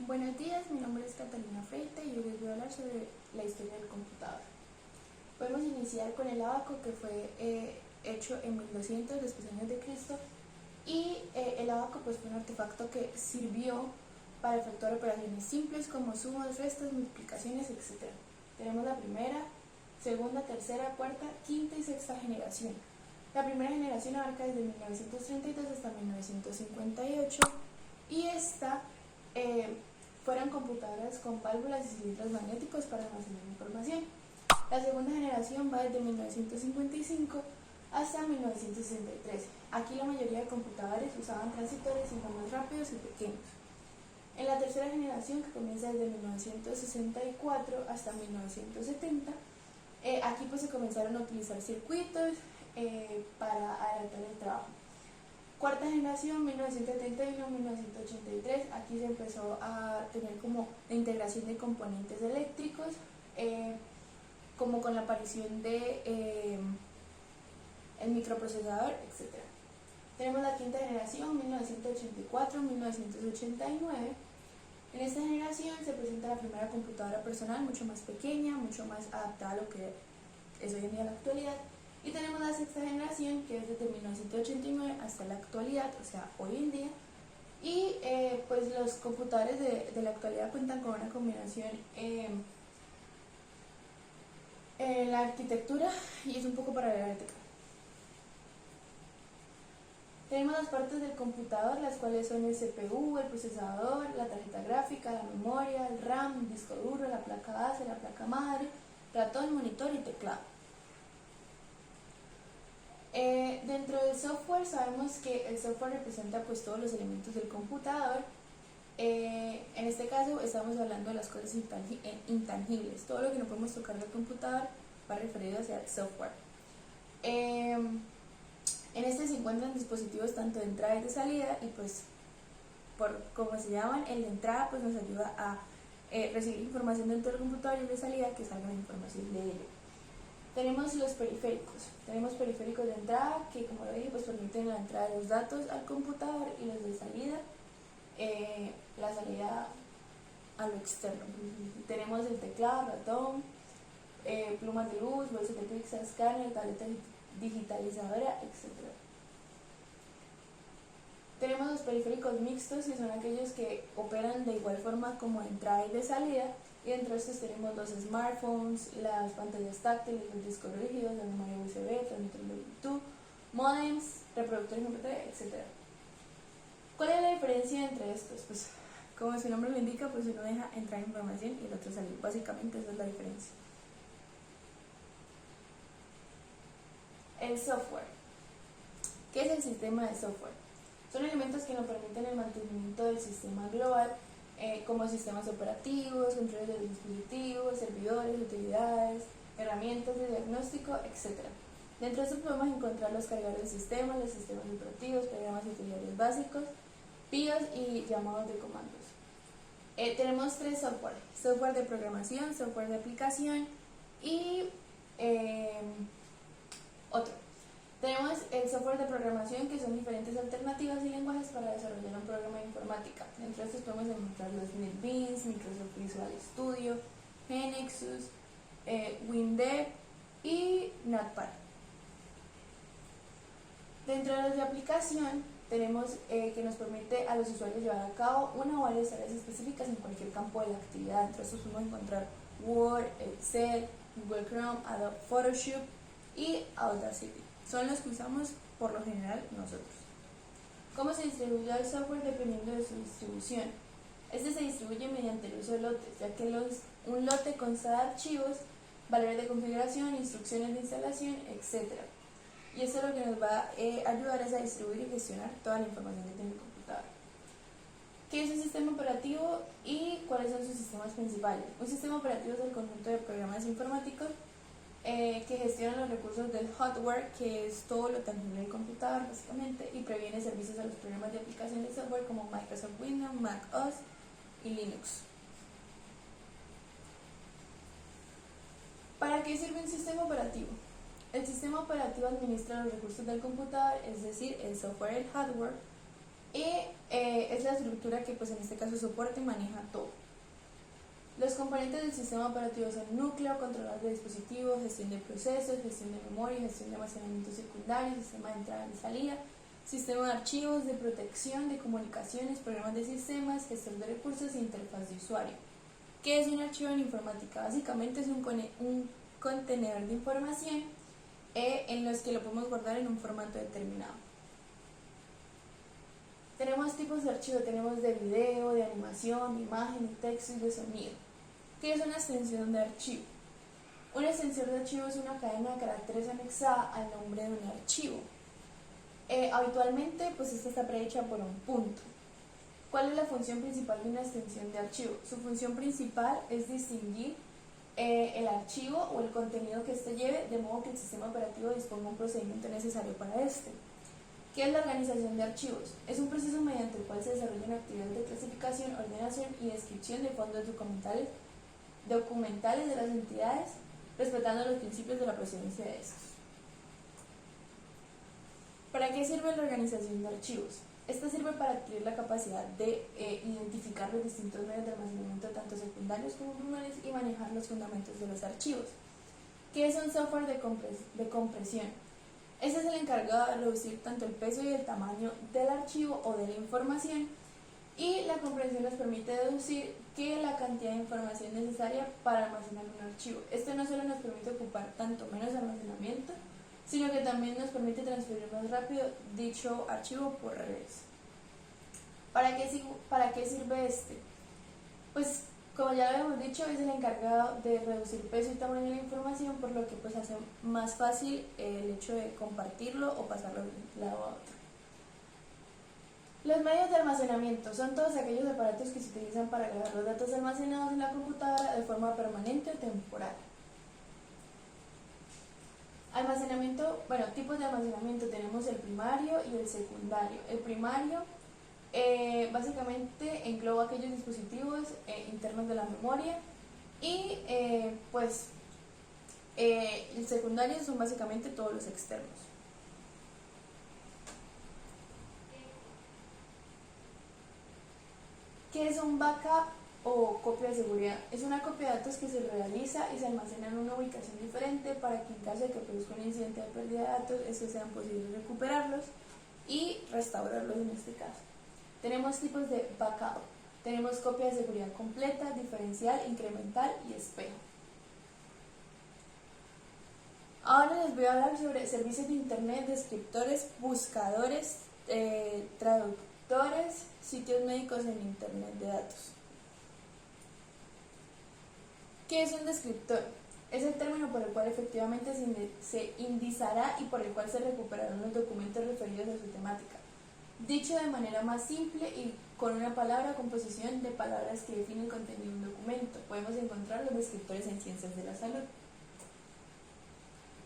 Buenos días, mi nombre es Catalina Freite y hoy les voy a hablar sobre la historia del computador. Podemos iniciar con el ábaco, que fue hecho en 1200 después de años de Cristo, y el ábaco pues, fue un artefacto que sirvió para efectuar operaciones simples como sumas, restas, multiplicaciones, etc. Tenemos la primera, segunda, tercera, cuarta, quinta y sexta generación. La primera generación abarca desde 1932 hasta 1958 y esta fueron computadoras con válvulas y cilindros magnéticos para almacenar información. La segunda generación va desde 1955 hasta 1963. Aquí la mayoría de computadores usaban transistores y son más rápidos y pequeños. En la tercera generación, que comienza desde 1964 hasta 1970, aquí pues se comenzaron a utilizar circuitos para adelantar el trabajo. Cuarta generación, 1971-1983, aquí se empezó a tener como la integración de componentes eléctricos, como con la aparición de el microprocesador, etc. Tenemos la quinta generación, 1984-1989. En esta generación se presenta la primera computadora personal, mucho más pequeña, mucho más adaptada a lo que es hoy en día la actualidad. Y tenemos la sexta generación, que es desde 1989 hasta la actualidad, o sea, hoy en día. Y pues los computadores de la actualidad cuentan con una combinación en la arquitectura y es un poco paradigmática. Tenemos las partes del computador, las cuales son el CPU, el procesador, la tarjeta gráfica, la memoria, el RAM, el disco duro, la placa base, la placa madre, ratón, monitor y teclado. Dentro del software sabemos que el software representa pues todos los elementos del computador. En este caso estamos hablando de las cosas intangibles, todo lo que no podemos tocar del computador va referido hacia el software. En este se encuentran dispositivos tanto de entrada y de salida y pues por como se llaman, el de entrada pues nos ayuda a recibir información dentro del computador y el de salida que salga la información de ello. Tenemos los periféricos. Tenemos periféricos de entrada que, como lo dije, pues permiten la entrada de los datos al computador, y los de salida, la salida a lo externo. Tenemos el teclado, ratón, plumas de luz, bolsas de pizza, escáner, tableta digitalizadora, etc. Tenemos los periféricos mixtos, que son aquellos que operan de igual forma como de entrada y de salida. Y dentro de estos tenemos los smartphones, las pantallas táctiles, los discos rígidos, la memoria USB, transmisores de Bluetooth, modems, reproductores MP3, etc. ¿Cuál es la diferencia entre estos? Pues como su nombre lo indica, pues uno deja entrar información y el otro salir. Básicamente esa es la diferencia. El software. ¿Qué es el sistema de software? Son elementos que nos permiten el mantenimiento del sistema global, como sistemas operativos, controles de los dispositivos, servidores, utilidades, herramientas de diagnóstico, etc. Dentro de esto podemos encontrar los cargadores de sistemas, los sistemas operativos, programas y utilidades básicos, BIOS y llamados de comandos. Tenemos tres software: software de programación, software de aplicación y otro. Tenemos el software de programación, que son diferentes alternativas y lenguajes para desarrollar un programa de informática. Entre estos podemos encontrar los NetBeans, Microsoft Visual Studio, GNexus, WinDev y Notepad. Dentro de los de aplicación tenemos que nos permite a los usuarios llevar a cabo una o varias tareas específicas en cualquier campo de la actividad. Entre estos podemos encontrar Word, Excel, Google Chrome, Adobe Photoshop y Audacity. Son los que usamos por lo general nosotros. ¿Cómo se distribuye el software? Dependiendo de su distribución. Este se distribuye mediante el uso de lotes, ya que un lote consta de archivos, valores de configuración, instrucciones de instalación, etc. Y esto lo que nos va a ayudar es a distribuir y gestionar toda la información que tiene el computador. ¿Qué es un sistema operativo y cuáles son sus sistemas principales? Un sistema operativo es el conjunto de programas informáticos que gestiona los recursos del hardware, que es todo lo tangible del computador básicamente, y previene servicios a los programas de aplicación de software como Microsoft Windows, Mac OS y Linux. ¿Para qué sirve un sistema operativo? El sistema operativo administra los recursos del computador, es decir, el software y el hardware, y es la estructura que pues en este caso soporta y maneja todo. Los componentes del sistema operativo son núcleo, controlador de dispositivos, gestión de procesos, gestión de memoria, gestión de almacenamiento secundario, sistema de entrada y salida, sistema de archivos, de protección, de comunicaciones, programas de sistemas, gestor de recursos e interfaz de usuario. ¿Qué es un archivo en informática? Básicamente es un contenedor de información en los que lo podemos guardar en un formato determinado. Tenemos tipos de archivo, tenemos de video, de animación, de imagen, de texto y de sonido. ¿Qué es una extensión de archivo? Una extensión de archivo es una cadena de caracteres anexada al nombre de un archivo. Habitualmente, pues esta está prehecha por un punto. ¿Cuál es la función principal de una extensión de archivo? Su función principal es distinguir el archivo o el contenido que éste lleve, de modo que el sistema operativo disponga un procedimiento necesario para este. ¿Qué es la organización de archivos? Es un proceso mediante el cual se desarrollan actividades de clasificación, ordenación y descripción de fondos documentales de las entidades, respetando los principios de la procedencia de estos. ¿Para qué sirve la organización de archivos? Esta sirve para adquirir la capacidad de identificar los distintos medios de almacenamiento, tanto secundarios como primarios, y manejar los fundamentos de los archivos. ¿Qué es un software de compresión? Este es el encargado de reducir tanto el peso y el tamaño del archivo o de la información, y la compresión nos permite deducir que la cantidad de información necesaria para almacenar un archivo. Esto no solo nos permite ocupar tanto menos almacenamiento, sino que también nos permite transferir más rápido dicho archivo por redes. ¿Para qué sirve este? Pues como ya lo habíamos dicho, es el encargado de reducir peso y tamaño de la información, por lo que pues hace más fácil el hecho de compartirlo o pasarlo de un lado a otro. Los medios de almacenamiento son todos aquellos aparatos que se utilizan para grabar los datos almacenados en la computadora de forma permanente o temporal. Almacenamiento, tipos de almacenamiento tenemos el primario y el secundario. El primario básicamente engloba aquellos dispositivos internos de la memoria, y el secundario son básicamente todos los externos. ¿Qué es un backup o copia de seguridad? Es una copia de datos que se realiza y se almacena en una ubicación diferente para que en caso de que produzca un incidente de pérdida de datos, estos sean posibles recuperarlos y restaurarlos en este caso. Tenemos tipos de backup. Tenemos copia de seguridad completa, diferencial, incremental y espejo. Ahora les voy a hablar sobre servicios de internet, descriptores, buscadores, traductores, sitios médicos en internet de datos. ¿Qué es un descriptor? Es el término por el cual efectivamente se indizará y por el cual se recuperarán los documentos referidos a su temática. Dicho de manera más simple y con una palabra o composición de palabras que define el contenido de un documento, podemos encontrar los descriptores en ciencias de la salud.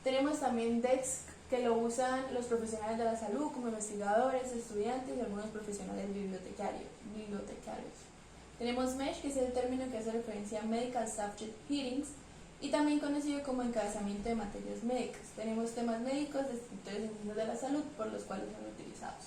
Tenemos también DEX, que lo usan los profesionales de la salud como investigadores, estudiantes y algunos profesionales bibliotecarios. Tenemos MESH, que es el término que hace referencia a Medical Subject Headings y también conocido como encabezamiento de materias médicas. Tenemos temas médicos, descriptores en ciencias de la salud, por los cuales son utilizados.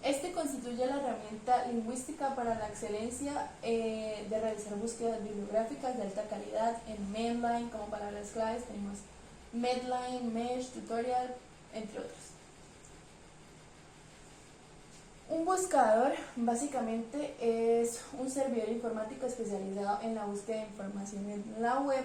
Este constituye la herramienta lingüística para la excelencia de realizar búsquedas bibliográficas de alta calidad en Medline. Como palabras claves tenemos Medline, Mesh, Tutorial, entre otros. Un buscador básicamente es un servidor informático especializado en la búsqueda de información en la web,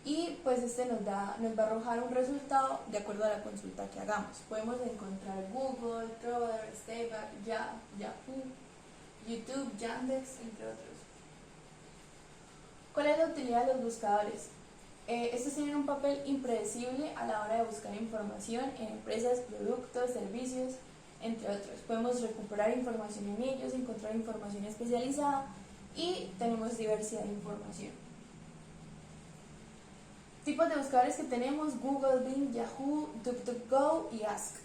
y pues este nos va a arrojar un resultado de acuerdo a la consulta que hagamos. Podemos encontrar Google, Trover, Stayback, Yahoo, YouTube, Yandex, entre otros. ¿Cuál es la utilidad de los buscadores? Estos tienen un papel impredecible a la hora de buscar información en empresas, productos, servicios, entre otros. Podemos recuperar información en ellos, encontrar información especializada y tenemos diversidad de información. Tipos de buscadores que tenemos: Google, Bing, Yahoo, DuckDuckGo y Ask.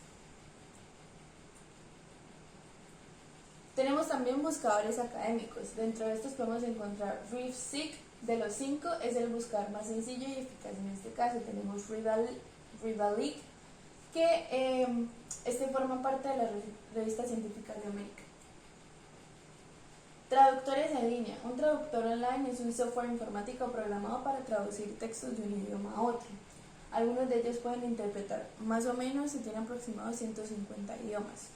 Tenemos también buscadores académicos. Dentro de estos podemos encontrar ReefSeek. De los 5 es el buscador más sencillo y eficaz en este caso. Tenemos Redalyc, que este forma parte de la revistas científicas de América. Traductores en línea. Un traductor online es un software informático programado para traducir textos de un idioma a otro. Algunos de ellos pueden interpretar más o menos, se tienen aproximados 150 idiomas.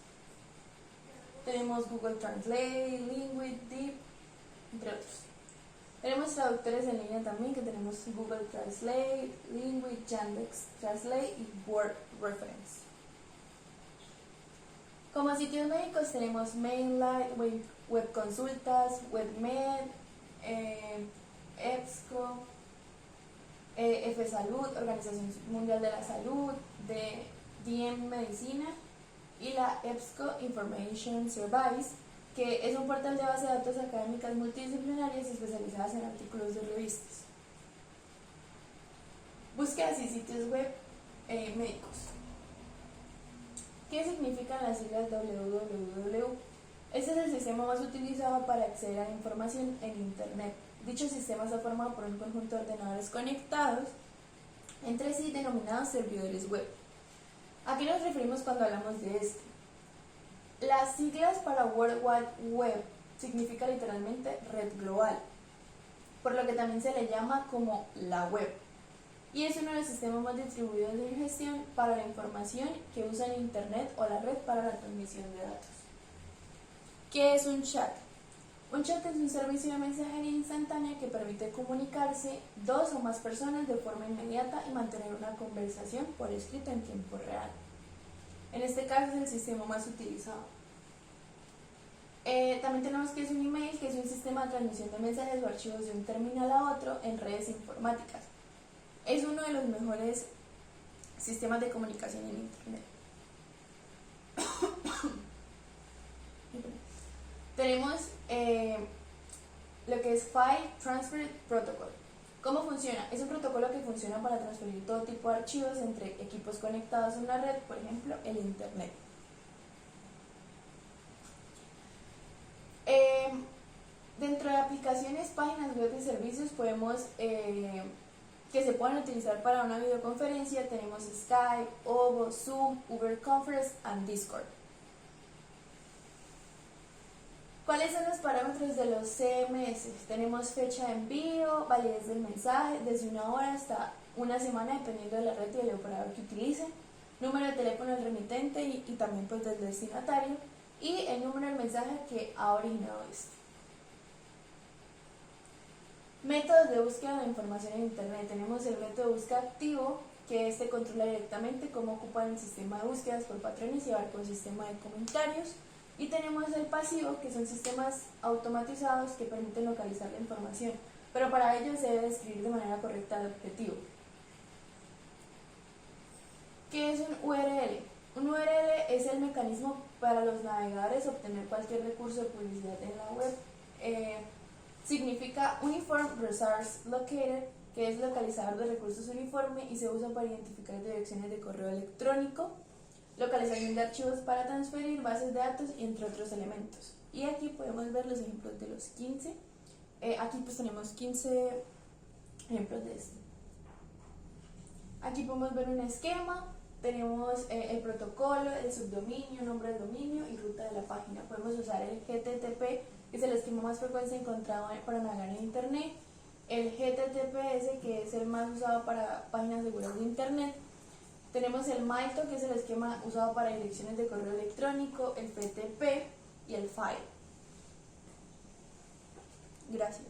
Tenemos Google Translate, Linguist, Deep, entre otros. Tenemos traductores en línea también, que tenemos Google Translate, Linguist, Yandex Translate y Word Reference. Como sitios médicos tenemos Mainline, Web Consultas, WebMed, EBSCO, F Salud, Organización Mundial de la Salud, de DM Medicina y la EBSCO Information Service, que es un portal de base de datos académicas multidisciplinarias especializadas en artículos de revistas. Búsquedas y sitios web médicos. ¿Qué significan las siglas www? Este es el sistema más utilizado para acceder a la información en Internet. Dicho sistema está formado por un conjunto de ordenadores conectados entre sí denominados servidores web. ¿A qué nos referimos cuando hablamos de esto? Las siglas para World Wide Web significa literalmente red global, por lo que también se le llama como la web. Y es uno de los sistemas más distribuidos de gestión para la información que usan Internet o la red para la transmisión de datos. ¿Qué es un chat? Un chat es un servicio de mensajería instantánea que permite comunicarse dos o más personas de forma inmediata y mantener una conversación por escrito en tiempo real. En este caso es el sistema más utilizado. También tenemos que es un email, que es un sistema de transmisión de mensajes o archivos de un terminal a otro en redes informáticas. Es uno de los mejores sistemas de comunicación en Internet. Tenemos lo que es File Transfer Protocol. ¿Cómo funciona? Es un protocolo que funciona para transferir todo tipo de archivos entre equipos conectados en la red, por ejemplo, el Internet. Dentro de aplicaciones, páginas web y servicios que se pueden utilizar para una videoconferencia, tenemos Skype, Ovo, Zoom, Uber Conference y Discord. ¿Cuáles son los parámetros de los CMS? Tenemos fecha de envío, validez del mensaje, desde 1 hora hasta 1 semana, dependiendo de la red y del operador que utilicen, número de teléfono del remitente y también pues del destinatario, y el número del mensaje que ha originado esto. Métodos de búsqueda de información en Internet. Tenemos el método de búsqueda activo, que este controla directamente cómo ocupan el sistema de búsquedas por patrones y abarca un sistema de comentarios. Y tenemos el pasivo, que son sistemas automatizados que permiten localizar la información, pero para ello se debe describir de manera correcta el objetivo. ¿Qué es un URL? Un URL es el mecanismo para los navegadores obtener cualquier recurso de publicidad en la web. Significa Uniform Resource Locator, que es localizador de recursos uniforme y se usa para identificar direcciones de correo electrónico, localización de archivos para transferir, bases de datos y entre otros elementos. Y aquí podemos ver los ejemplos de los 15. Aquí pues tenemos 15 ejemplos de esto. Aquí podemos ver un esquema, tenemos el protocolo, el subdominio, nombre del dominio y ruta de la página. Podemos usar el GTTP, que es el esquema más frecuente encontrado para navegar en Internet, el GTTPS, que es el más usado para páginas seguras de Internet. Tenemos el MAITO, que es el esquema usado para direcciones de correo electrónico, el FTP y el FILE. Gracias.